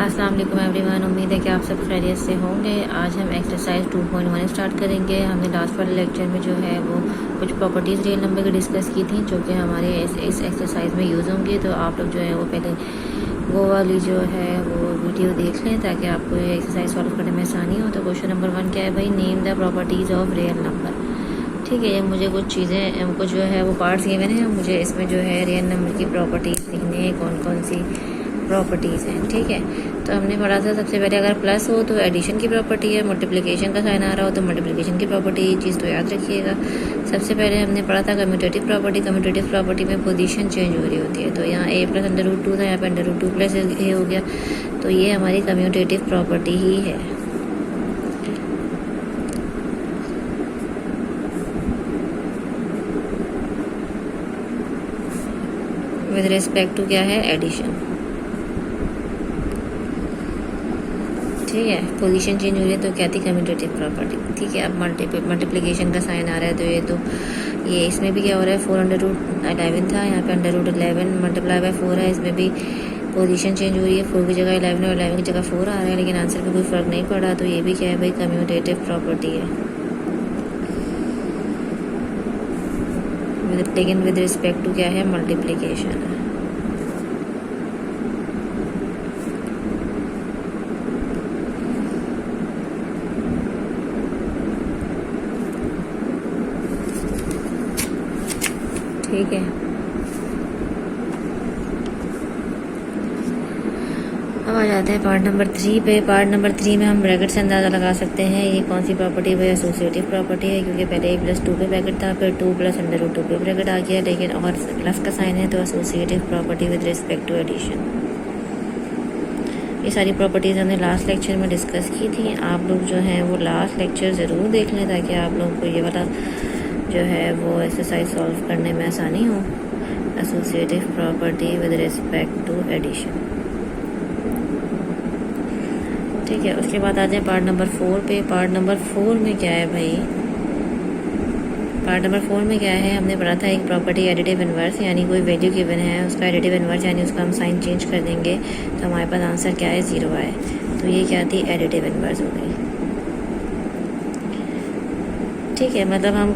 अस्सलाम वालेकुम एवरीवन। उम्मीद है कि आप सब खैरियत से होंगे। आज हम एक्सरसाइज 2.1 स्टार्ट करेंगे। हमने लास्ट वाले लेक्चर में जो है वो कुछ प्रॉपर्टीज़ रियल नंबर की डिस्कस की थी जो कि हमारे इस एक्सरसाइज में यूज़ होंगी। तो आप लोग जो है वो पहले वो वाली जो है वो वीडियो देख लें ताकि आपको ये एक्सरसाइज सॉल्व करने में आसानी हो। तो क्वेश्चन नंबर 1 क्या है भाई, name the properties of real number. ठीक है, ये मुझे कुछ चीज़ें कुछ जो है वो पार्ट्स गिवन हैं, मुझे इसमें जो है रियल नंबर की प्रॉपर्टीज़ लिखनी है, कौन कौन सी प्रॉपर्टीज़ हैं। ठीक है, तो हमने पढ़ा था सबसे पहले अगर प्लस हो तो एडिशन की प्रॉपर्टी है, मल्टीप्लिकेशन का साइन आ रहा हो तो मल्टीप्लिकेशन की प्रॉपर्टी। ये चीज़ तो याद रखिएगा। सबसे पहले हमने पढ़ा था कम्यूटेटिव प्रॉपर्टी। कम्यूटेटिव प्रॉपर्टी में पोजीशन चेंज हो रही होती है। तो यहाँ a प्लस √2 था, यहाँ पे √2 प्लस a हो गया। तो ये हमारी कम्यूटेटिव प्रॉपर्टी ही है। विद रिस्पेक्ट टू क्या है, एडिशन। ठीक है, पोजीशन चेंज हो रही है तो क्या थी, कम्यूटेटिव प्रॉपर्टी। ठीक है, अब मल्टीप्लिकेशन का साइन आ रहा है तो ये इसमें भी क्या हो रहा है, 4√11 था, यहाँ पे √11 मल्टीप्लाई बाय 4 है। इसमें भी पोजीशन चेंज हो रही है, 4 की जगह 11 और 11 की जगह 4 आ रहा है, लेकिन आंसर में कोई फ़र्क नहीं पड़ा। तो ये भी क्या है भाई, कम्यूटेटिव प्रॉपर्टी है, लेकिन विद रिस्पेक्ट टू क्या है, मल्टीप्लिकेशन है। ठीक है, अब आ जाते हैं पार्ट नंबर 3 पे। पार्ट नंबर 3 में हम ब्रैकेट से अंदाज़ा लगा सकते हैं ये कौन सी प्रॉपर्टी है, एसोसिएटिव प्रॉपर्टी है, क्योंकि पहले a+2 पे ब्रैकेट था, फिर 2 + √2 पे ब्रैकेट आ गया, लेकिन और प्लस का साइन है तो associative property with respect to addition. ये सारी प्रॉपर्टीज़ हमने लास्ट लेक्चर में डिस्कस की थी। आप लोग जो हैं वो लास्ट लेक्चर ज़रूर देख लें ताकि आप लोगों को ये वाला जो है वो एक्सरसाइज सॉल्व करने में आसानी हो। Associative property with respect to addition. ठीक है, उसके बाद आ जाए पार्ट नंबर 4 पे। पार्ट नंबर 4 में क्या है भाई, पार्ट नंबर 4 में क्या है, हमने पढ़ा था एक प्रॉपर्टी एडिटिव इन्वर्स, यानी कोई वैल्यू गिवन है उसका एडिटिव इन्वर्स यानी उसका हम साइन चेंज कर देंगे तो हमारे पास आंसर क्या है, 0 आए। तो ये क्या थी, एडिटिव इन्वर्स हो गई। ठीक है, मतलब हम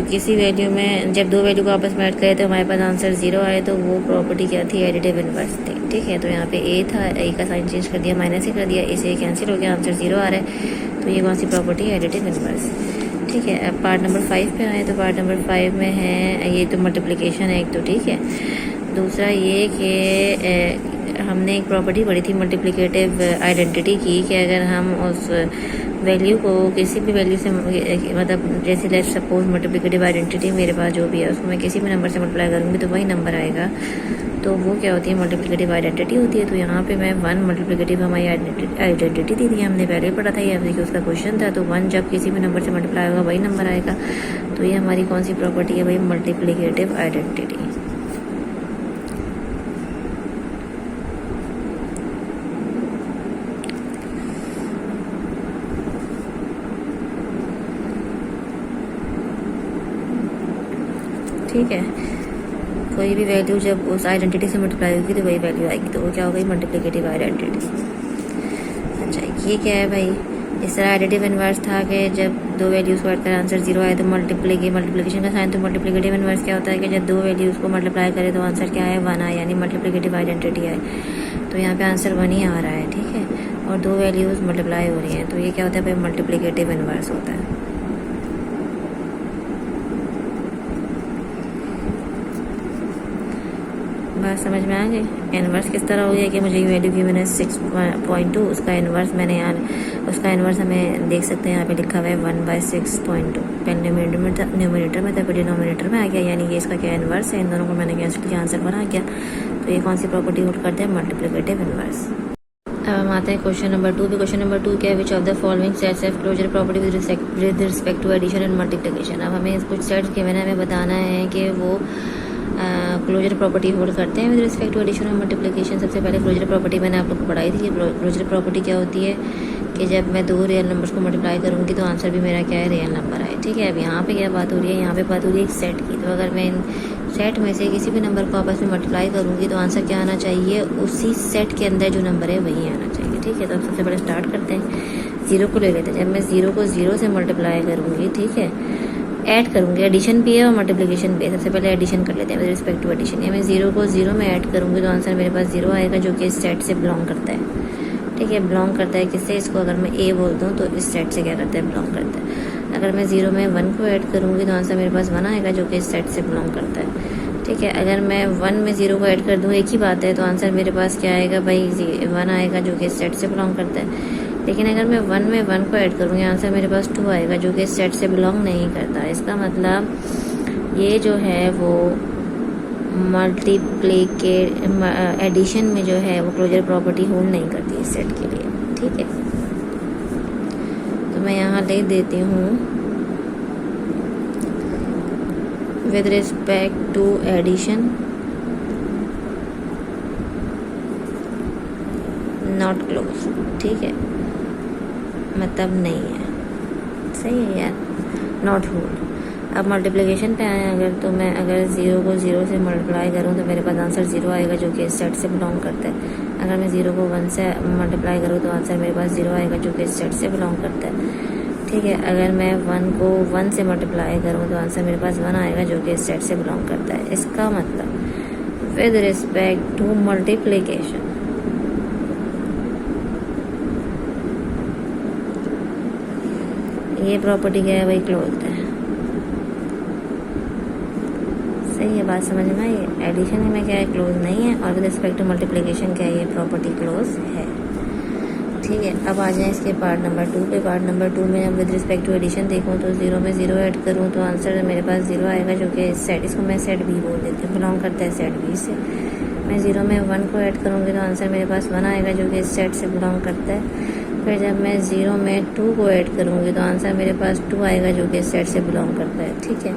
किसी वैल्यू में जब दो वैल्यू को आपस में ऐड करें तो हमारे पास आंसर 0 आए, तो वो प्रॉपर्टी क्या थी, एडिटिव इन्वर्स थी। ठीक है, तो यहाँ पे a था, a का साइन चेंज कर दिया, माइनस ही कर दिया, इसे कैंसिल हो गया, आंसर 0 आ रहा है। तो ये कौन सी प्रॉपर्टी है, एडिटिव इन्वर्स। ठीक है, अब पार्ट नंबर 5 पे आए। तो पार्ट नंबर 5 में है ये तो मल्टीप्लिकेशन है एक तो। ठीक है, दूसरा ये कि हमने एक प्रॉपर्टी पढ़ी थी मल्टीप्लिकेटिव आइडेंटिटी की, कि अगर हम उस वैल्यू को किसी भी वैल्यू से मतलब जैसे लेट्स सपोज मल्टीप्लिकेटिव आइडेंटिटी मेरे पास जो भी है उसको मैं किसी भी नंबर से मल्टीप्लाई करूँगी तो वही नंबर आएगा, तो वो क्या होती है, मल्टीप्लिकेटिव आइडेंटिटी होती है। तो यहाँ पे मैं 1 मल्टीप्लिकेटिव हमारी आइडेंटिटी दी थी, हमने पहले पढ़ा था, ये देखिए उसका क्वेश्चन था। तो 1 जब किसी भी नंबर से मल्टीप्लाई होगा वही नंबर आएगा। तो ये हमारी कौन सी प्रॉपर्टी है भाई, मल्टीप्लिकेटिव आइडेंटिटी। ठीक है, कोई भी वैल्यू जब उस आइडेंटिटी से मल्टीप्लाई होगी तो वही वैल्यू आएगी, तो वो क्या हो गई, मल्टीप्लिकेटिव आइडेंटिटी। अच्छा, ये क्या है भाई, इस तरह एडिटिव इन्वर्स था कि जब दो वैल्यूज़ को ऐड कर आंसर 0 आए तो मल्टीप्लिकेशन का साइन। तो मल्टीप्लिकेटिव इन्वर्स क्या होता है कि जब दो वैल्यूज़ को मल्टीप्लाई करें तो आंसर क्या है, 1 आए, यानी मल्टीप्लिकेटिव आइडेंटिटी आए। तो यहाँ पे आंसर 1 ही आ रहा है। ठीक है, और दो वैल्यूज़ मल्टीप्लाई हो रही हैं, तो ये क्या होता है भाई, मल्टीप्लिकेटिव इन्वर्स होता है। बात समझ में आ गई। इन्वर्स किस तरह हो गया कि मुझे ये वैल्यू गिवन है 6.2, उसका इन्वर्स मैंने यहाँ उसका इन्वर्स हमें देख सकते हैं, यहाँ पे लिखा हुआ है 1/6.2। पहले न्यूमरेटर में था, फिर डिनोमिनेटर में आ गया, यानी ये इसका क्या इन्वर्स है। इन दोनों को मैंने कैंसिल किया, आंसर बना गया। तो ये कौन सी प्रॉपर्टी होल्ड करते हैं, मल्टीप्लिकेटिव इन्वर्स। अब हम आते हैं क्वेश्चन नंबर 2 पे। क्वेश्चन नंबर 2 क्या है, which of the following sets have closure property with respect to addition and multiplication. अब हमें कुछ सेट्स गिवन है, हमें बताना है कि वो क्लोजर प्रॉपर्टी होल्ड करते हैं विद रिस्पेक्ट टू एडिशन और मल्टीप्लिकेशन। सबसे पहले क्लोजर प्रॉपर्टी मैंने आप लोग को पढ़ाई थी। क्लोजर प्रॉपर्टी क्या होती है कि जब मैं दो रियल नंबर्स को मल्टीप्लाई करूँगी तो आंसर भी मेरा क्या है, रियल नंबर आए। ठीक है, अब यहाँ पे क्या बात हो रही है, यहाँ पे बात हो रही है एक सेट की। तो अगर मैं इन सेट में से किसी भी नंबर को आपस में मल्टीप्लाई करूँगी तो आंसर क्या आना चाहिए, उसी सेट के अंदर जो नंबर है वही आना चाहिए। ठीक है, तो अब सबसे पहले स्टार्ट करते हैं, 0 को ले लेते हैं। जब मैं 0 को 0 से मल्टीप्लाई करूँगी, ठीक है, ऐड करूँगी, एडिशन भी है और मल्टीप्लिकेशन भी है। सबसे पहले एडिशन कर लेते हैं विद रिस्पेक्ट टू एडिशन। या मैं 0 को 0 में ऐड करूँगी तो आंसर मेरे पास 0 आएगा, जो कि इस सेट से बिलोंग करता है। ठीक है, बिलोंग करता है किससे, इसको अगर मैं ए बोल दूँ तो इस सेट से क्या करता है, बिलोंग करता है। अगर मैं 0 में 1 को ऐड करूँगी तो आंसर मेरे पास 1 आएगा, जो कि इस सेट से बिलोंग करता है। ठीक है, अगर मैं 1 में 0 को ऐड कर दूँ, एक ही बात है, तो आंसर मेरे पास क्या आएगा भाई, 1 आएगा, जो कि इस सेट से बिलोंग करता है। लेकिन अगर मैं 1 में 1 को ऐड करूँगी, आंसर मेरे पास 2 आएगा, जो कि इस सेट से बिलोंग नहीं करता। इसका मतलब ये जो है वो एडिशन में जो है वो क्लोजर प्रॉपर्टी होल्ड नहीं करती इस सेट के लिए। ठीक है, तो मैं यहाँ लिख देती हूँ with respect to addition not close. ठीक है, मतलब नहीं है, सही है यार, नॉट होल्ड। अब मल्टीप्लिकेशन पे आए अगर, तो मैं अगर 0 को 0 से मल्टीप्लाई करूँ तो मेरे पास आंसर 0 आएगा, जो कि इस सेट से बिलोंग करता है। अगर मैं 0 को 1 से मल्टीप्लाई करूँ तो आंसर मेरे पास 0 आएगा, जो कि इस सेट से बिलोंग करता है। ठीक है, अगर मैं 1 को 1 से मल्टीप्लाई करूँ तो आंसर मेरे पास 1 आएगा, जो कि इस सेट से बिलोंग करता है। इसका मतलब विद रिस्पेक्ट टू मल्टीप्लिकेशन ये प्रॉपर्टी क्या है भाई, क्लोज्ड है। सही है, बात समझ में आई। एडिशन में क्या है, क्लोज नहीं है, और विद रिस्पेक्ट टू मल्टीप्लिकेशन क्या है, ये प्रॉपर्टी क्लोज है। ठीक है, अब आ जाए इसके पार्ट नंबर 2 पे। पार्ट नंबर 2 में अब विद रिस्पेक्ट टू एडिशन देखूँ तो 0 में 0 ऐड करूँ तो आंसर मेरे पास 0 आएगा, जो कि सेट, इसको मैं सेट बी बोल देती हूँ, बिलोंग करता है सेट बी से। मैं 0 में 1 को ऐड करूँगी तो आंसर मेरे पास 1 आएगा, जो कि इस सेट से बिलोंग करता है। फिर जब मैं 0 में 2 को ऐड करूँगी तो आंसर मेरे पास 2 आएगा, जो कि इस सेट से बिलोंग करता है। ठीक है,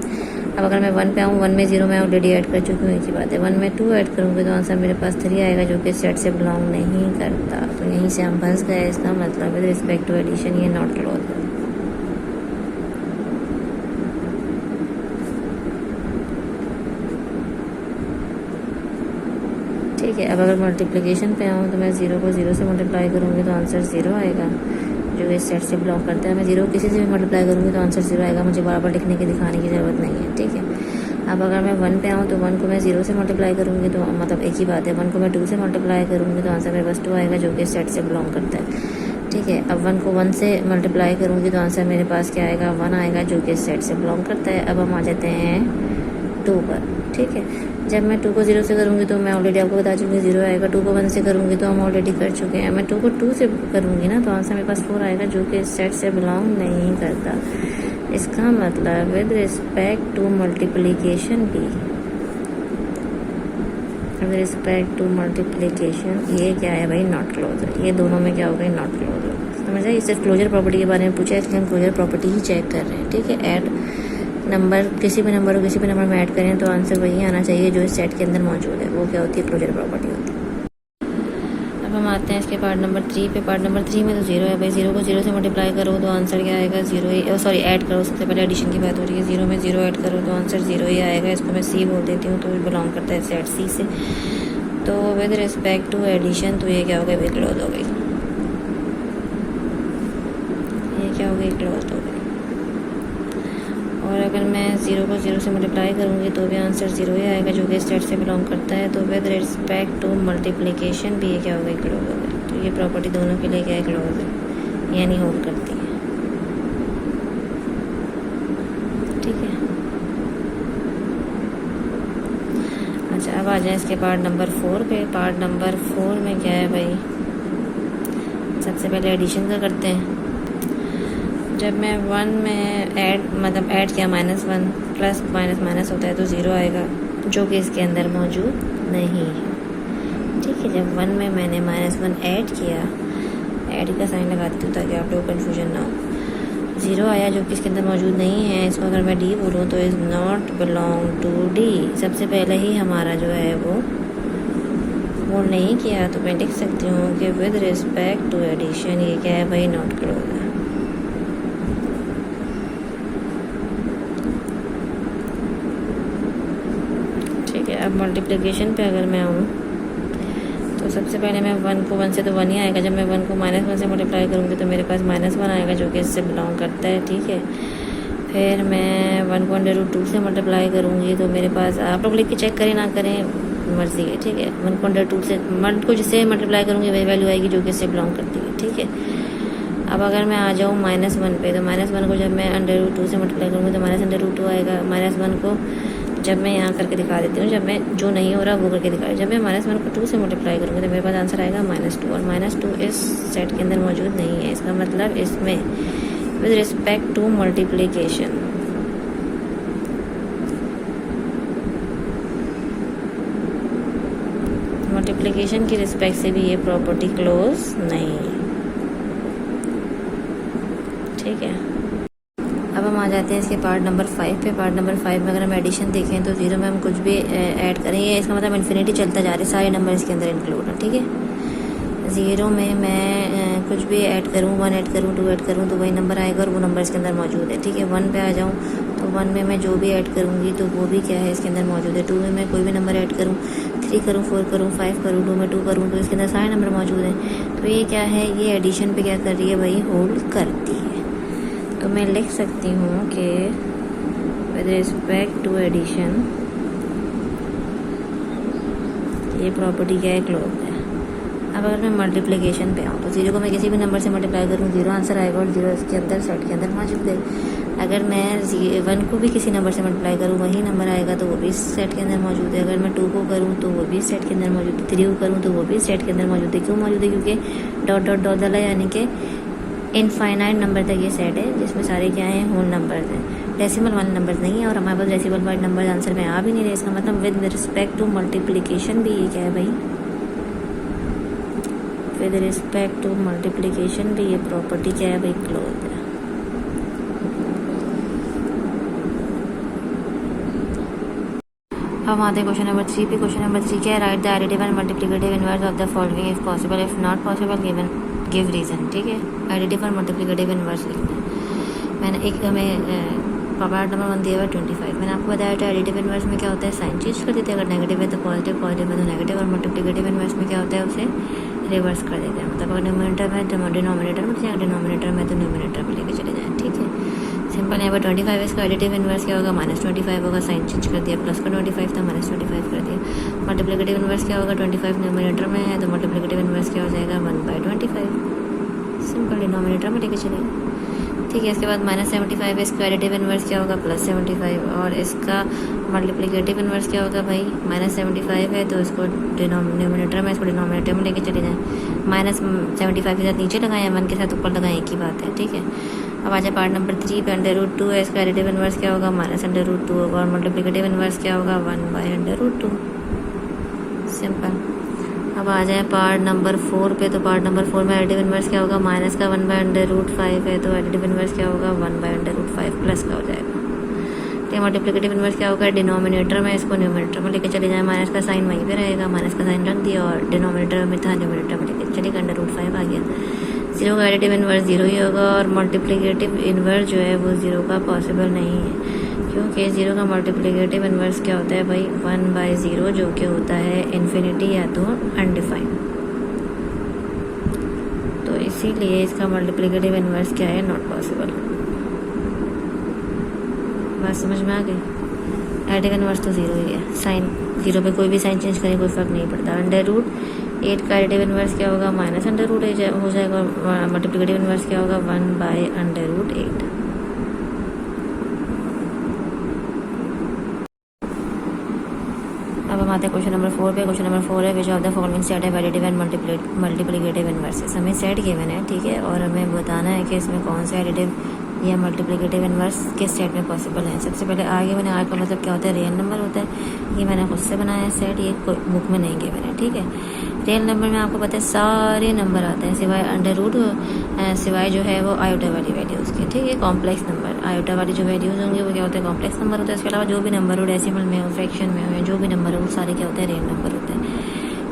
अब अगर मैं 1 पे आऊँ, 1 में 0 में ऑलरेडी ऐड कर चुकी हूँ, एक ही बात है। 1 में 2 ऐड करूँगी तो आंसर मेरे पास 3 आएगा, जो कि सेट से बिलोंग नहीं करता। तो यहीं से हम फंस गए। इसका मतलब विद रिस्पेक्ट टू एडिशन ये नॉट क्लोज है। ठीक है, अब अगर मल्टीप्लिकेशन पे आऊँ तो मैं 0 को 0 से मल्टीप्लाई करूँगी तो आंसर 0 आएगा, जो इस सेट से बिलोंग करता है। मैं 0 किसी से भी मल्टीप्लाई करूँगी तो आंसर 0 आएगा, मुझे बार बार लिखने की दिखाने की ज़रूरत नहीं है। ठीक है, अब अगर मैं 1 पे आऊँ तो 1 को मैं 0 से मल्टीप्लाई करूँगी तो मतलब एक ही बात है। 1 को मैं 2 से मल्टीप्लाई करूँगी तो आंसर मेरे पास 2 आएगा, जो कि इस सेट से बिलोंग करता है। ठीक है, अब 1 को 1 से मल्टीप्लाई करूँगी तो आंसर मेरे पास क्या आएगा, 1 आएगा, जो कि इस सेट से बिलोंग करता है। अब हम आ जाते हैं 2 पर। ठीक है, जब मैं 2 को 0 से करूँगी तो मैं ऑलरेडी आपको बता चुकी हूँ 0 आएगा। 2 को 1 से करूँगी तो हम ऑलरेडी कर चुके हैं। मैं 2 को 2 से करूँगी ना तो आंसर मेरे पास 4 आएगा, जो कि इस सेट से बिलोंग नहीं करता। इसका मतलब विद रिस्पेक्ट टू मल्टीप्लिकेशन भी, विद रिस्पेक्ट टू मल्टीप्लिकेशन ये क्या है भाई, नॉट क्लोज है। ये दोनों में क्या हो गई, नॉट क्लोज है। समझ आइए, सिर्फ क्लोजर प्रॉपर्टी के बारे में पूछा है, इसलिए हम क्लोजर प्रॉपर्टी ही चेक कर रहे हैं। ठीक है, ऐड नंबर, किसी भी नंबर को किसी भी नंबर में ऐड करें तो आंसर वही आना चाहिए जो इस सेट के अंदर मौजूद है। वो क्या होती है, क्लोजर प्रॉपर्टी होती है। अब हम आते हैं इसके पार्ट नंबर 3 पे। पार्ट नंबर 3 में तो 0 है भाई। 0 को 0 से मल्टीप्लाई करो तो आंसर क्या आएगा, 0 ही, सॉरी ऐड करो, सबसे पहले एडिशन की बात हो रही है। 0 में 0 ऐड करो तो आंसर 0 ही आएगा। इसको मैं सी बोल देती हूँ, तो बिलोंग करता है सेट सी से। तो विद रिस्पेक्ट टू एडिशन तो ये क्या हो गई भाई, क्लोज हो गई। ये क्या हो गई, क्लोज हो गई। और अगर मैं 0 को 0 से मल्टीप्लाई करूँगी तो भी आंसर 0 ही आएगा, जो कि इस सेट से बिलोंग करता है। तो विद रिस्पेक्ट टू मल्टीप्लिकेशन भी ये क्या हो गई, क्लोज हो गई। तो ये प्रॉपर्टी दोनों के लिए क्या है, क्लोज है, यानी होल्ड करती है। ठीक है, अच्छा अब आ जाए इसके पार्ट नंबर 4 पे। पार्ट नंबर 4 में क्या है भाई, सबसे पहले एडिशन का करते हैं। जब मैं 1 में ऐड किया -1 प्लस माइनस होता है तो 0 आएगा, जो कि इसके अंदर मौजूद नहीं है। ठीक है, जब 1 में मैंने -1 ऐड किया, ऐड का साइन लगाती हूँ ताकि आप लोग को कन्फ्यूजन ना हो। 0 आया, जो कि इसके अंदर मौजूद नहीं है। इसको अगर मैं डी बोलूँ तो is not belong to D. सबसे पहले ही हमारा जो है वो नहीं किया, तो मैं लिख सकती हूँ कि विद रिस्पेक्ट टू एडिशन ये क्या है भाई, नॉट क्लोज है। अब मल्टीप्लिकेशन पे अगर मैं आऊँ तो सबसे पहले मैं 1 को 1 से तो 1 ही आएगा। जब मैं 1 को -1 से मल्टीप्लाई करूँगी तो मेरे पास -1 आएगा जो कि इससे बिलोंग करता है, ठीक है। फिर मैं 1 को √2 से मल्टीप्लाई करूँगी तो मेरे पास, आप लोग लिख के चेक करें ना करें मर्जी है, ठीक है। 1 को √2 से को जिससे मल्टीप्लाई करूँगी वही वैल्यू आएगी जो कि इससे बिलोंग करती है, ठीक है। अब अगर मैं आ जाऊँ -1 पे तो -1 को जब मैं √2 से मल्टीप्लाई करूँगी तो -√2 आएगा। -1 को जब मैं यहाँ करके दिखा देती हूँ, जब मैं जो नहीं हो रहा वो करके दिखा रही हूँ, जब मैं -1 को 2 से मल्टीप्लाई करूँगी तो मेरे पास आंसर आएगा -2, और -2 इस सेट के अंदर मौजूद नहीं है। इसका मतलब इसमें विद रिस्पेक्ट टू मल्टीप्लिकेशन की रिस्पेक्ट से भी ये प्रॉपर्टी क्लोज नहीं है, ठीक है। अब हम आ जाते हैं इसके पार्ट नंबर 5 पे। पार्ट नंबर 5 में अगर हम एडिशन देखें तो 0 में हम कुछ भी ऐड करेंगे, इसका मतलब इन्फिनिटी चलता जा रहा है, सारे नंबर इसके अंदर इंक्लूड है, ठीक है। 0 में मैं कुछ भी ऐड करूँ, 1 ऐड करूँ, 2 ऐड करूँ तो वही नंबर आएगा और वो नंबर इसके अंदर मौजूद है, ठीक है। 1 पे आ जाऊँ तो 1 में मैं जो भी ऐड करूँगी तो वो भी क्या है इसके अंदर मौजूद है। 2 में मैं कोई भी नंबर ऐड करूँ, 3 करूँ, 4 करूँ, 5 करूँ, 2 में 2 करूँ तो इसके अंदर सारे नंबर मौजूद हैं। तो ये क्या है, ये एडिशन पे क्या कर रही है भाई, होल्ड करती है। तो मैं लिख सकती हूँ कि विद रिस्पेक्ट टू एडिशन ये प्रॉपर्टी क्या है, क्लोज है। अब अगर मैं मल्टीप्लिकेशन पे आऊँ तो 0 को मैं किसी भी नंबर से मल्टीप्लाई करूँ 0 आंसर आएगा और 0 इसके अंदर सेट के अंदर मौजूद है। अगर मैं 1 को भी किसी नंबर से मल्टीप्लाई करूँ वही नंबर आएगा तो वो भी सेट के अंदर मौजूद है। अगर मैं 2 को करूँ तो वो भी सेट के अंदर मौजूद है। 3 को करूँ तो वो भी सेट के अंदर मौजूद है। क्यों मौजूद है, क्योंकि डॉट डॉट डॉट डाला, यानी कि इनफाइनाइट नंबर तक ये सेट है जिसमें सारे क्या हैं, होल नंबर्स हैं, डेसिमल वाले नंबर्स नहीं है। और हमारे पास डेसिमल वाले नंबर आंसर में आ भी नहीं रहे। इसका मतलब विद रिस्पेक्ट टू मल्टीप्लिकेशन भी ये क्या है भाई, विद रिस्पेक्ट टू मल्टीप्लिकेशन भी ये प्रॉपर्टी क्या है भाई, क्लोज है। अब आते हैं क्वेश्चन नंबर 3 पे। क्वेश्चन नंबर 3 क्या है, write the additive and multiplicative inverse of the following if possible, if not possible give reason, ठीक है। एडिटिव और मल्टीप्लिकेटिव इनवर्स लिखना है। मैंने एक हमें पार्ट नंबर 1 दिया हुआ 25। मैंने आपको बताया था एडिटिव इनवर्स में क्या होता है, साइन चेंज कर देते हैं। अगर नेगेटिव है तो पॉजिटिव, पॉजिटिव है तो नेगेटिव। और मल्टीप्लिकेटिव इनवर्स में क्या होता है, उसे रिवर्स कर देते हैं। मतलब अगर न्यूमरेटर में तो डिनोमिनेटर में जाए, डिनोमिनेटर में तो न्यूमरेटर में लेके चले जाएँ, ठीक है। सिंपल है। 25 इसका एडिटिव इनवर्स क्या होगा, -25 होगा। साइन चेंज कर दिया, प्लस का 25 था, -25 कर दिया। मल्टीप्लिकेटिव इनवर्स क्या होगा, 25 न्यूमरेटर में है तो मल्टीप्लिकेटिव इनवर्स क्या हो जाएगा, 1/25। सिंपल, डिनोमिनेटर में लेके चले, ठीक है। इसके बाद -75 है, इसका एडिटिव इनवर्स क्या होगा, +75। और इसका मल्टीप्लिकेटिव इनवर्स क्या होगा भाई, -75 है तो इसको न्यूमरेटर में, इसको डिनोमिनेटर में लेके चले जाएँ। -75 के साथ नीचे लगाएं, 1 के साथ ऊपर लगाएं, एक ही बात है, ठीक है। अब आ जाए पार्ट नंबर 3 पे। √2 है, इसका एडिटिव इनवर्स क्या होगा, -√2 होगा। और मल्टीप्लिकेटिव इनवर्स क्या होगा, 1/√2। सिंपल। अब आ जाए पार्ट नंबर 4 पे। तो पार्ट नंबर 4 में एडिटिव इनवर्स क्या होगा, माइनस का 1/√5 है तो एडिटिव इनवर्स क्या होगा, 1/√5 प्लस का हो जाएगा। तो मल्टीप्लिकेटिव इनवर्स क्या होगा, डिनोमिनेटर में, इसको न्यूमरेटर में लेके चले जाए। माइनस का साइन वहीं पे रहेगा, माइनस का साइन रख दिया और डिनोमिनेटर में था, न्यूमरेटर में लेके चलेगा, √5 आ गया। 0 का एडिटिव इनवर्स 0 ही होगा। और मल्टीप्लिकेटिव इनवर्स जो है वो 0 का पॉसिबल नहीं है, क्योंकि 0 का मल्टीप्लिकेटिव इनवर्स क्या होता है भाई, 1/0, जो कि होता है इन्फिनिटी या तो अनडिफाइंड। तो इसीलिए इसका मल्टीप्लिकेटिव इनवर्स क्या है, नॉट पॉसिबल। बात समझ में आ गई। एडिटिव इनवर्स तो 0 ही है। साइन 0 पे कोई भी साइन चेंज करें कोई फर्क नहीं पड़ता। √8 का एडिटिव इनवर्स क्या होगा, -√8 हो जाएगा। और मल्टीप्लिकेटिव इनवर्स क्या होगा, 1/√8। अब हम आते हैं क्वेश्चन नंबर 4 पे। क्वेश्चन नंबर 4 है, which of the following set है एडिटिव एंड मल्टीप्लिकेटिव इनवर्सेस। हमें सेट गिवन है, ठीक है, और हमें बताना है कि इसमें कौन सा एडिटिव या मल्टीप्लिकेटिव इनवर्स किस सेट में पॉसिबल है। सबसे पहले आगे मैंने आर का मतलब क्या होता है, रियल नंबर होता है। ये मैंने खुद से बनाया है सेट, ये बुक में नहीं गिवन है, ठीक है। रियल नंबर में आपको पता है सारे नंबर आते हैं सिवाय √, सिवाय जो है वो आयोटा वाली वैल्यूज़ के, ठीक है। कॉम्प्लेक्स नंबर, आयोटा वाली जो वैल्यूज़ होंगे वो क्या होते हैं, कॉम्प्लेक्स नंबर होता है। इसके अलावा जो भी नंबर हो, डेसिमल में हो, फ्रैक्शन में हो, या जो भी नंबर हो, वो सारे क्या होते हैं, रियल नंबर होते हैं,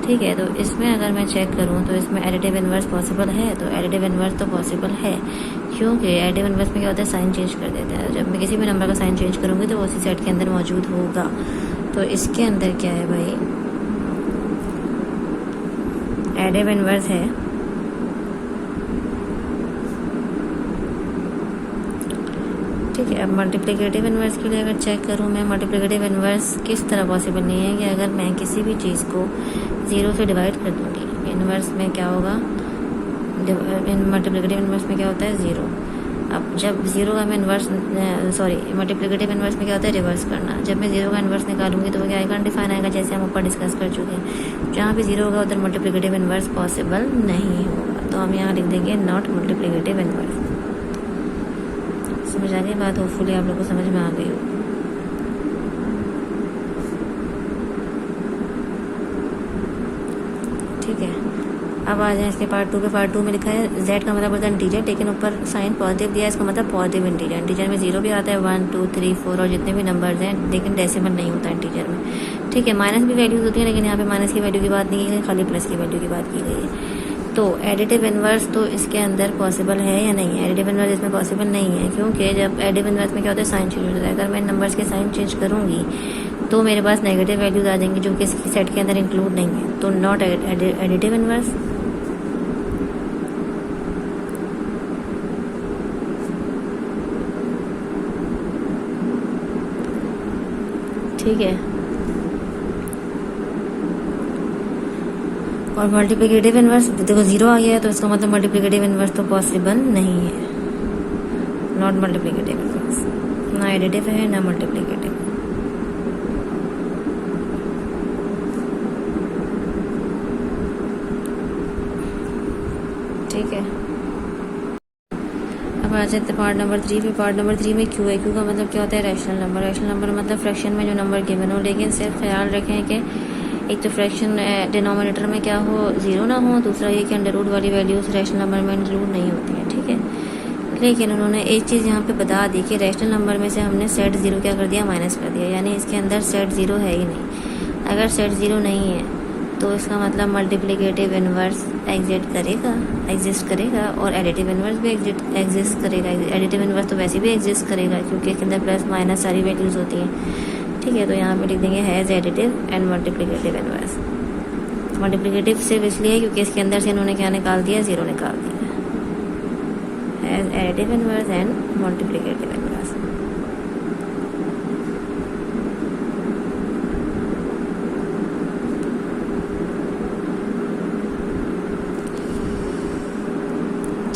ठीक है। तो इसमें अगर मैं चेक करूँ तो इसमें एडिटिव इनवर्स पॉसिबल है, तो एडिटिव इनवर्स तो पॉसिबल है, क्योंकि एडिटिव इनवर्स में क्या होता है, साइन चेंज कर देते हैं। जब मैं किसी भी नंबर का साइन चेंज करूँगी तो वो उसी सेट के अंदर मौजूद होगा। तो इसके अंदर क्या है भाई, एडिटिव इनवर्स है। ठीक है, अब मल्टीप्लिकेटिव इनवर्स के लिए अगर चेक करूँ मैं, मल्टीप्लिकेटिव इनवर्स किस तरह पॉसिबल नहीं है कि अगर मैं किसी भी चीज़ को 0 से डिवाइड कर दूँगी, इनवर्स में क्या होगा, मल्टीप्लिकेटिव इनवर्स में क्या होता है, 0। अब जब 0 का मैं इनवर्स मल्टीप्लिकेटिव इनवर्स में क्या होता है, रिवर्स करना। जब मैं 0 का इनवर्स निकालूंगी तो वो क्या आएगा, अनडिफाइन आएगा, जैसे हम ऊपर डिस्कस कर चुके हैं। जहाँ भी 0 होगा उधर मल्टीप्लिकेटिव इनवर्स पॉसिबल नहीं होगा, तो हम यहाँ लिख देंगे नॉट मल्टीप्लिकेटिव इनवर्स। समझ आ गई बात, होपफुली आप लोग को समझ में आ गई हो। ठीक है, अब आ जाए इसके पार्ट 2 पे। पार्ट 2 में लिखा है z का मतलब होता है इंटीजर, लेकिन ऊपर साइन पॉजिटिव दिया है, इसका मतलब पॉजिटिव इंटीजर। इंटीजर में 0 भी आता है, 1 2 3 4 और जितने भी नंबर्स हैं, लेकिन डेसिमल नहीं होता इंटीजर में। ठीक है, माइनस भी वैल्यूज होती है, लेकिन यहाँ पे माइनस की वैल्यू की बात नहीं की गई, खाली प्लस की वैल्यू की बात की गई है। तो एडिटिव इनवर्स तो इसके अंदर पॉसिबल है या नहीं है, एडिटिव इनवर्स इसमें पॉसिबल नहीं है, क्योंकि जब एडिटिव इनवर्स में क्या होता है, साइन चेंज होता है। अगर मैं नंबर्स के साइन चेंज करूँगी तो मेरे पास नेगेटिव वैल्यूज आ जाएंगी जो कि इस सेट के अंदर इंक्लूड नहीं है, तो नॉट एडिटिव इनवर्स। ठीक है, और मल्टीप्लिकेटिव इनवर्स देखो 0 आ गया है, तो इसका मतलब मल्टीप्लिकेटिव इनवर्स तो पॉसिबल नहीं है, नॉट मल्टीप्लिकेटिव इनवर्स, ना एडिटिव है ना मल्टीप्लिकेटिव। ठीक है, अब आ जाते हैं पार्ट नंबर 3 पे। पार्ट नंबर 3 में क्यू है। क्यू का मतलब क्या होता है, रैशनल नंबर। रैशनल नंबर मतलब फ्रैक्शन में जो नंबर गिवन हो, लेकिन सिर्फ ख्याल रखें कि एक तो फ्रैक्शन डिनोमिनेटर में क्या हो, 0 ना हो, दूसरा ये कि अंडर रूट वाली वैल्यूज रैशनल नंबर में इंक्लूड नहीं होती हैं। ठीक है, लेकिन उन्होंने एक चीज़ यहाँ पे बता दी कि रैशनल नंबर में से हमने सेट 0 क्या कर दिया, माइनस कर दिया, यानी इसके अंदर सेट 0 है ही नहीं। अगर सेट 0 नहीं है तो इसका मतलब मल्टीप्लिकेटिव इनवर्स एग्जिस्ट करेगा और एडिटिव इनवर्स भी एग्जिस्ट करेगा। एडिटिव इनवर्स तो वैसे भी एग्जिस्ट करेगा क्योंकि इसके अंदर प्लस माइनस सारी वैल्यूज होती हैं। ठीक है, तो यहाँ पे लिख देंगे has additive and multiplicative inverse. Multiplicative सिर्फ इसलिए क्योंकि इसके अंदर से इन्होंने क्या निकाल दिया, 0 निकाल दिया। Has additive inverse and multiplicative inverse.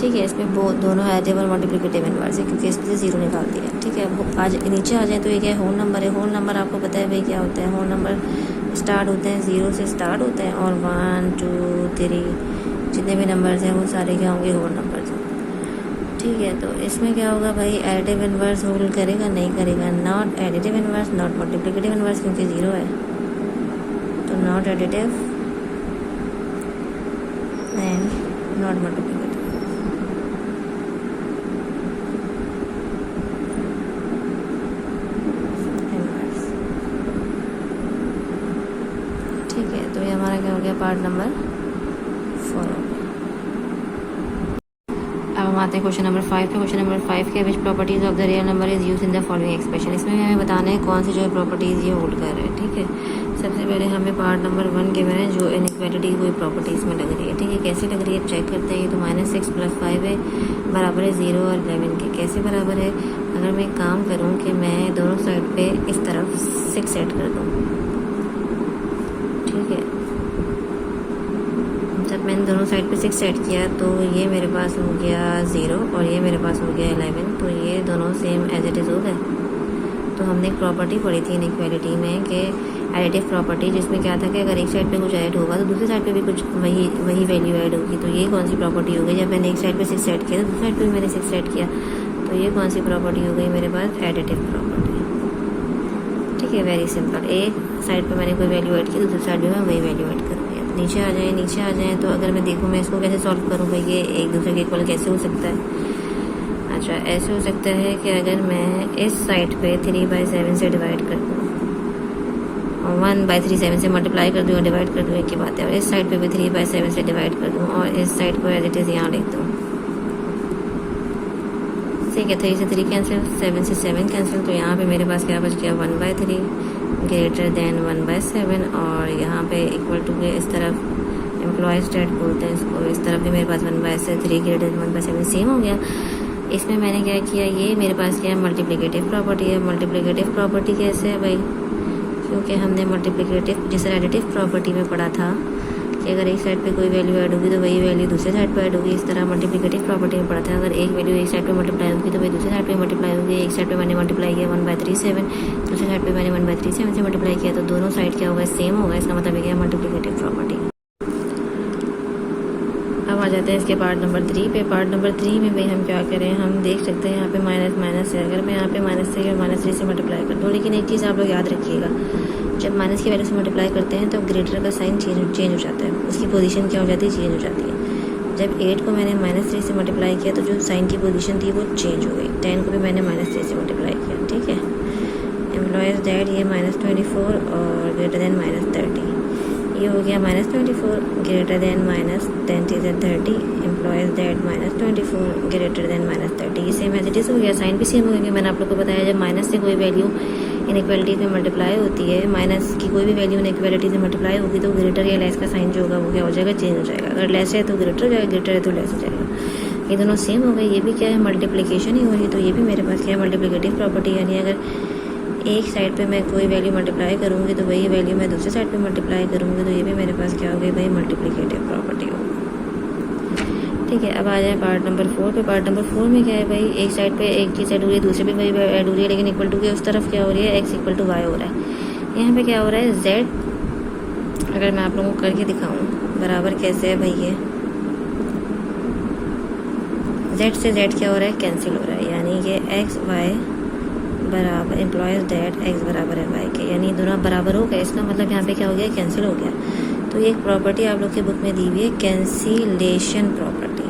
ठीक है, इसमें वो दोनों एडिटिव और मल्टीप्लिकेटिव इनवर्स है क्योंकि इसमें से 0 निकाल दिया। ठीक है, वो आज नीचे आ जाए तो ये क्या है, होल नंबर है। होल नंबर आपको पता है भाई क्या होता है, होल नंबर स्टार्ट होते हैं 0 से स्टार्ट होते हैं और 1 2 3 जितने भी नंबर्स हैं वो सारे क्या होंगे, होल नंबर्स होंगे। ठीक है, तो इसमें क्या होगा भाई, एडिटिव इनवर्स होल करेगा नहीं करेगा, not additive inverse not multiplicative inverse क्योंकि 0 है, तो not additive and not multiplicative. ठीक है, तो ये हमारा क्या हो गया, पार्ट नंबर 4 हो गया। अब हम आते हैं क्वेश्चन नंबर 5 पे। क्वेश्चन नंबर 5 के विच properties of the real number is use in the following expression. इसमें हमें बताना है कौन सी जो है प्रॉपर्टीज ये होल्ड कर रहे हैं। ठीक है, सबसे पहले हमें पार्ट नंबर 1 के में जो इनइक्वालिटी कोई प्रॉपर्टीज में लग रही है। ठीक है, कैसे लग रही है चेक करते हैं। तो -6 + 5 है बराबर है 0 और 11 के। कैसे बराबर है, अगर मैं एक काम करूँ कि मैं दोनों साइड पे इस तरफ 6 सेट कर दूँ। ठीक है, जब मैंने दोनों साइड पे 6 सेट किया तो ये मेरे पास हो गया 0 और ये मेरे पास हो गया 11, तो ये दोनों सेम एज इट इज़ हो गए। तो हमने एक प्रॉपर्टी पढ़ी थी इनइक्वालिटी में कि एडिटिव प्रॉपर्टी, जिसमें क्या था कि अगर एक साइड पे कुछ ऐड होगा तो दूसरी साइड पे भी कुछ वही वैल्यू ऐड होगी। तो ये कौन सी प्रॉपर्टी हो गई, जब मैंने एक साइड पे 6 सेट किया तो दूसरी साइड पे भी मैंने 6 सेट किया, तो ये कौन सी प्रॉपर्टी हो गई मेरे पास, एडिटिव प्रॉपर्टी। ठीक है, वेरी सिंपल, एक साइड पे मैंने कोई वैल्यू ऐड की तो दूसरी साइड पे मैं वही वैल्यू ऐड कर दिया। नीचे आ जाए तो अगर मैं देखूँ मैं इसको कैसे सॉल्व करूँ भाई, ये एक दूसरे के इक्वल कैसे हो सकता है। अच्छा, ऐसे हो सकता है कि अगर मैं इस साइड पे 3/7 से डिवाइड कर दूँ और 1/3 7 से मल्टीप्लाई कर दूँ और डिवाइड कर दूँ, एक ही बात है। और इस साइड पे भी 3/7 से डिवाइड कर दूँ और इस साइड को एज इट इज़ यहाँ लिख दूँ। ठीक है, 3 से 3 कैंसिल, 7 से 7 कैंसिल, तो यहाँ पे मेरे पास क्या बच गया, 1/3 ग्रेटर देन 1/7 और यहाँ पे इक्वल टू के इस तरफ एम्प्लॉयज़ डेट बोलते हैं इसको, इस तरफ भी मेरे पास 1/3 ग्रेटर देन 1/7 सेम हो गया। इसमें मैंने क्या किया, ये मेरे पास क्या है मल्टीप्लिकेटिव प्रॉपर्टी है। मल्टीप्लिकेटिव प्रॉपर्टी कैसे है भाई, क्योंकि हमने मल्टीप्लिकेटिव जैसे एडिटिव प्रॉपर्टी में पढ़ा था कि अगर एक साइड पे कोई वैल्यू ऐड होगी तो वही वैल्यू दूसरे साइड पे ऐड होगी। इस तरह मल्टीप्लिकेटिव प्रॉपर्टी में पढ़ा था अगर एक वैल्यू एक साइड पे मल्टीप्लाई होगी तो वही दूसरे साइड पे मल्टीप्लाई होगी। एक साइड पे मैंने मल्टीप्लाई किया 1/37, दूसरे साइड पे मैंने 1/37 से मल्टीप्लाई किया तो दोनों साइड क्या होगा, सेम होगा। इसका मतलब क्या है मल्टीप्लिकेटिव प्रॉपर्टी। अब आ जाते हैं इसके पार्ट नंबर 3 पे। पार्ट नंबर 3 में भाई हम क्या करें, हम देख सकते हैं यहाँ पे माइनस माइनस है। अगर मैं यहाँ पे -3 और -3 से मल्टीप्लाई कर दूँ, लेकिन एक चीज़ आप लोग याद रखिएगा, जब माइनस की वैल्यू से मल्टीप्लाई करते हैं तो ग्रेटर का साइन चेंज हो जाता है, उसकी पोजीशन क्या हो जाती है, चेंज हो जाती है। जब 8 को मैंने -3 से मल्टीप्लाई किया तो जो साइन की पोजीशन थी वो चेंज हो गई। 10 को भी मैंने -3 से मल्टीप्लाई किया, ठीक है। एम्प्लॉयज़ डेट ये -24 और ग्रेटर देन -30, ये हो गया -24 greater than -10 implies that -24 greater than -30। ये सेम एज इट इज़ हो गया, साइन भी सेम हो गया। मैंने आप लोग को बताया जब माइनस से कोई वैल्यू इनइक्वालिटी में मल्टीप्लाई होती है, माइनस की कोई भी वैल्यू इनइक्वालिटी से मल्टीप्लाई होगी तो ग्रेटर या लेस का साइन जो होगा वो क्या हो जाएगा, चेंज हो जाएगा। अगर लेस है तो ग्रेटर हो जाएगा, ग्रेटर है तो लेस हो जाएगा। ये दोनों सेम हो गए। ये भी क्या है मल्टीप्लिकेशन ही हो रही है, तो ये भी मेरे पास क्या है मल्टीप्लिकेटिव प्रॉपर्टी। यानी अगर एक साइड पे मैं कोई वैल्यू मल्टीप्लाई करूँगी तो वही वैल्यू मैं दूसरे साइड पे मल्टीप्लाई करूँगी तो ये भी मेरे पास क्या हो गई भाई मल्टीप्लिकेटिव प्रॉपर्टी होगी, ठीक है। अब आ जाए पार्ट नंबर 4 पे। पार्ट नंबर 4 में क्या है भाई, एक साइड पे एक चीज़ ऐड हो रही है, दूसरे पे वही ऐड हो रही है, लेकिन इक्वल टू के उस तरफ क्या हो रही है, x इक्वल टू वाई हो रहा है। यहाँ पे क्या हो रहा है z, अगर मैं आप लोगों को करके दिखाऊँ बराबर कैसे है भाई, ये z से z क्या हो रहा है, कैंसिल हो रहा है। यानी कि x y बराबर एम्प्लॉयज़ डेट x बराबर है y के, यानी दोनों बराबर हो गए। इसका मतलब यहाँ पे क्या हो गया, कैंसिल हो गया। तो ये एक प्रॉपर्टी आप लोग के बुक में दी हुई है, कैंसिलेशन प्रॉपर्टी।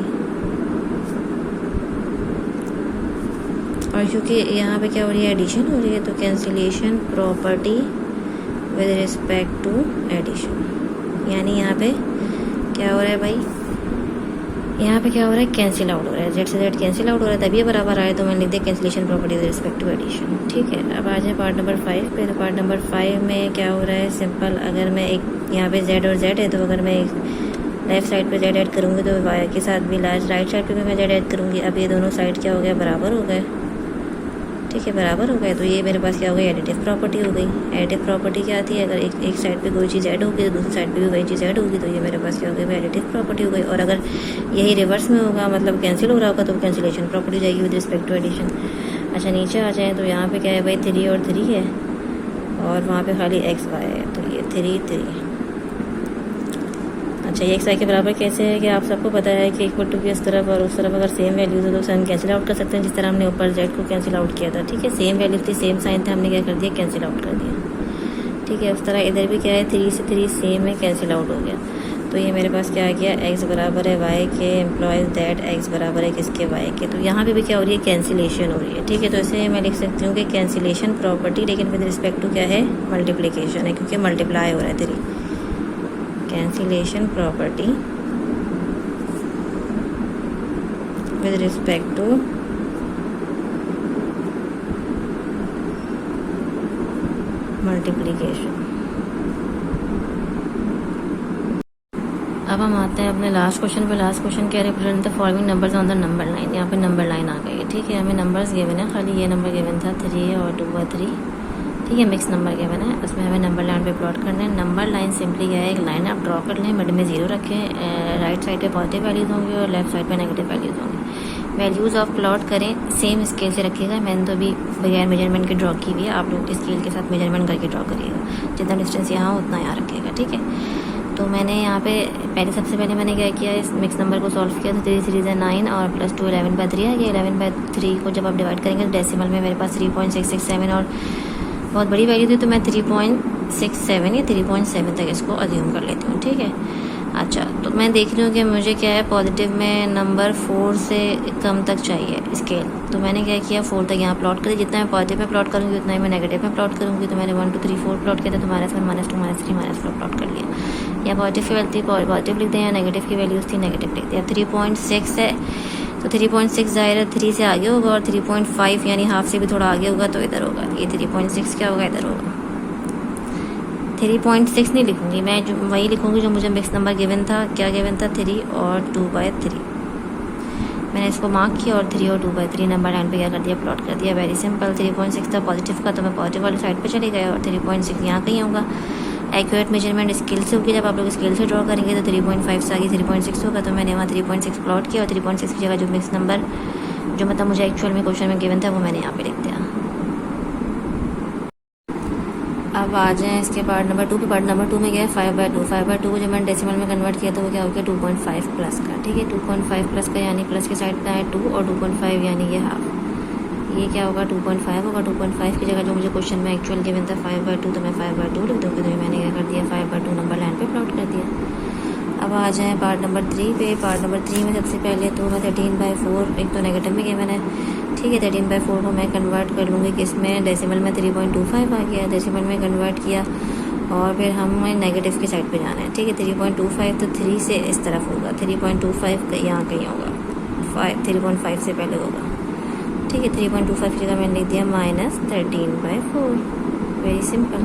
और क्योंकि यहाँ पे क्या हो रही है, एडिशन हो रही है, तो cancellation property with respect to addition. यानी यहाँ पे क्या हो रहा है भाई, यहाँ पे क्या हो रहा है, कैंसिल आउट हो रहा है। जेड से जेड कैंसिल आउट हो रहा है, तभी बराबर आए तो मैंने लिख दिया cancellation property with respect to addition, ठीक है। अब आ जाए पार्ट नंबर 5 पे। तो पार्ट नंबर 5 में क्या हो रहा है, सिंपल, अगर मैं एक यहाँ पे z और z है तो अगर मैं एक लेफ्ट साइड पे z ऐड करूँगी तो y के साथ भी राइट साइड पे भी मैं z ऐड करूँगी। अब ये दोनों साइड क्या हो गया, बराबर हो गए, ठीक है, बराबर हो गए। तो ये मेरे पास क्या हो गई, एडिटिव प्रॉपर्टी हो गई। एडिटिव प्रॉपर्टी क्या आती है, अगर एक साइड पे कोई चीज़ ऐड होगी तो दूसरी साइड पे भी वही चीज़ ऐड होगी, तो ये मेरे पास क्या हो गई, एडिटिव प्रॉपर्टी हो गई। और अगर यही रिवर्स में होगा, मतलब कैंसिल हो रहा होगा, तो कैंसिलेशन प्रॉपर्टी जाएगी विद रिस्पेक्ट टू एडिशन। अच्छा, नीचे आ जाए तो यहाँ पे क्या है भाई, 3 और 3 है और वहाँ पे खाली x y है, तो ये 3। अच्छा, ये x y के बराबर कैसे है कि आप सबको पता है कि इक्वल टू की इस तरफ और उस तरफ अगर सेम वैल्यूज हो तो हम कैंसिल आउट कर सकते हैं, जिस तरह हमने ऊपर z को कैंसिल आउट किया था, ठीक है। सेम वैल्यू थी, सेम साइन था, हमने क्या कर दिया, कैंसिल आउट कर दिया, ठीक है। उस तरह इधर भी क्या है, 3 से 3 सेम है, कैंसिल आउट हो गया। तो ये मेरे पास क्या आ गया, x बराबर है y के, एम्प्लॉयज़ डेट x बराबर है किसके, y के। तो यहाँ पे भी क्या हो रही है, कैंसिलेशन हो रही है, ठीक है। तो इसे मैं लिख सकती हूँ कि कैंसिलेशन प्रॉपर्टी, लेकिन विद रिस्पेक्ट टू क्या है, मल्टीप्लिकेशन है, क्योंकि मल्टीप्लाई हो रहा है 3। Cancellation property with respect to multiplication. अब हम आते हैं अपने लास्ट क्वेश्चन पे। लास्ट क्वेश्चन क्या, represent the following numbers on the number line. यहाँ पे नंबर लाइन आ गई है, ठीक है। हमें नंबर्स गिवन है, खाली ये नंबर गिवन था 3 और 2 और 3, ठीक है। मिक्स नंबर गिवन है, उसमें हमें नंबर लाइन पे प्लॉट करना है। नंबर लाइन सिंपली क्या है, एक लाइन आप ड्रॉ कर लें, मिड में 0 रखें, राइट साइड पे पॉजिटिव वैल्यूज़ होंगे और लेफ्ट साइड पे नेगेटिव वैल्यूज़ होंगे। वैल्यूज़ ऑफ प्लॉट करें, सेम स्केल से रखिएगा। मैंने तो अभी बगैर मेजरमेंट के ड्रॉ की हुई है, आप लोग स्केल के साथ मेजरमेंट करके ड्रॉ करिएगा। जितना डिस्टेंस यहाँ हो उतना यहाँ रखिएगा, ठीक है। तो मैंने यहाँ पे सबसे पहले मैंने क्या किया, इस मिक्स नंबर को सॉल्व किया। तो 3 3 9 और +2 11/3 है। ये 11/3 को जब आप डिवाइड करेंगे तो डेसिमल में मेरे पास 3.667 और बहुत बड़ी वैल्यू थी, तो मैं 3.67 या 3.7 तक इसको अज्यूम कर लेती हूँ, ठीक है। अच्छा, तो मैं देख रही हूँ कि मुझे क्या है, पॉजिटिव में नंबर 4 से कम तक चाहिए स्केल। तो मैंने क्या किया, 4 तक यहाँ प्लॉट करी। जितना मैं पॉजिटिव में प्लॉट करूँगी उतना ही मैं नेगेटिव में प्लॉट करूँगी। तो मैंने 1 2 3 4 प्लॉट किया था, तो -1 -2 -3 -4 प्लॉट कर लिया। या पॉजिटिव की वैल्यू थी पॉजिटिव लिख दें, या नेगेटिव की वैल्यूज़ थी नेगेटिव लिख दिया। 3.6 है तो 3.6 ज़ाहिर है 3 से आगे होगा, और 3.5 यानी हाफ से भी थोड़ा आगे होगा तो इधर होगा। ये 3.6 क्या होगा, इधर होगा, 3.6 नहीं लिखूँगी मैं, जो वही लिखूँगी जो मुझे मिक्स नंबर गिवन था। क्या गिवन था? 3 और 2/3। मैंने इसको मार्क किया और 3 और 2/3 नंबर लाइन पे क्या कर दिया? प्लॉट कर दिया। Very simple. 3.6 था पॉजिटिव का, तो मैं पॉजिटिव वाली साइड पे चली गई और 3.6 यहाँ कहीं होगा। एक्यूरेट मेजरमेंट स्केल से होगी, जब आप लोग स्केल से ड्रॉ करेंगे तो 3.5 से आगे 3.6 होगा, तो मैंने वहाँ 3.6 प्लॉट किया और 3.6 की जगह जो मिक्स नंबर जो मतलब मुझे एक्चुअल में क्वेश्चन में गिवन था वो मैंने यहाँ पे लिख दिया। अब आ जाएँ इसके पार्ट नंबर 2 पे। पार्ट नंबर 2 में गया 5/2। 5/2 को जब मैंने डेसिमल में कन्वर्ट किया तो वो क्या हो गया? 2.5 प्लस का। ठीक है, 2.5 प्लस का यानी प्लस की साइड पे आया 2 और 2.5 यानी ये हाफ। ये क्या होगा? 2.5 होगा। 2.5 की जगह जो मुझे क्वेश्चन में एक्चुअल गिवन था 5/2, तो मैं 5/2 लिख दूँगी। तो मैंने क्या कर दिया? 5/2 नंबर लाइन पे प्लॉट कर दिया। अब आ जाएँ पार्ट नंबर 3 पे। पार्ट नंबर 3 में सबसे पहले तो मैं 13/4, एक तो नेगेटिव में गया मैंने, ठीक है। 13/4 को मैं कन्वर्ट कर लूँगी किस में? डेसिमल में। 3.25 आ गया, डेसिमल में कन्वर्ट किया और फिर हमें नेगेटिव की साइड पे जाना है। ठीक है, 3.25 तो 3 से इस तरफ होगा, 3.25 यहाँ कहीं होगा, 3.5 से पहले होगा। ठीक है, 3.25 की जगह मैंने लिख दिया -13/4। वेरी सिंपल,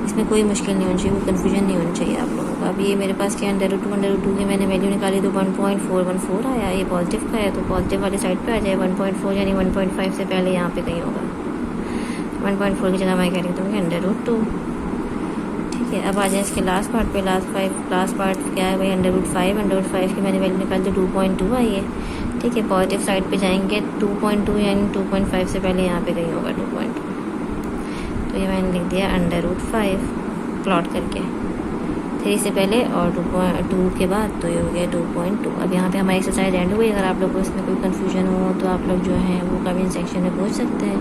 इसमें कोई मुश्किल नहीं होनी चाहिए, कोई कन्फ्यूजन नहीं होनी चाहिए आप लोगों का। अब ये मेरे पास क्या √2 की मैंने वैल्यू निकाली तो 1.414 आया। ये पॉजिटिव का है तो पॉजिटिव वाली साइड पे आ जाए। 1.4 यानी 1.5 से पहले यहाँ पे कहीं होगा। 1.4 की जगह मैं क्या लिख दूँगी? √2। ठीक है, अब आ जाए इसके लास्ट पार्ट पे। लास्ट पार्ट क्या है भाई? √5। √5 की मैंने वैल्यू निकाली तो 2.2 आई है। ठीक है, पॉजिटिव साइड पे जाएंगे 2.2 यानी 2.5 से पहले यहाँ पे कहीं होगा 2.2। तो ये मैंने लिख दिया √5 प्लॉट करके 3 से पहले और 2 के बाद, तो ये हो गया 2.2। अब यहाँ पे हमारी एक्सरसाइज एंड हुई। अगर आप लोग को इसमें कोई कन्फ्यूजन हो तो आप लोग जो हैं वो कमेंट सेक्शन में पूछ सकते हैं।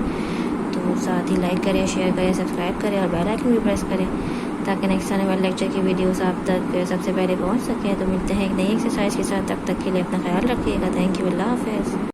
तो साथ ही लाइक करें, शेयर करें, सब्सक्राइब करें और बेल आइकन भी प्रेस करें ताकि नेक्स्ट आने वाले लेक्चर की वीडियोस आप तक सबसे पहले पहुँच सकें। तो मिलते हैं एक नई एक्सरसाइज के साथ, तब तक के लिए अपना ख्याल रखिएगा। थैंक यू, अल्लाह हाफ़िज़।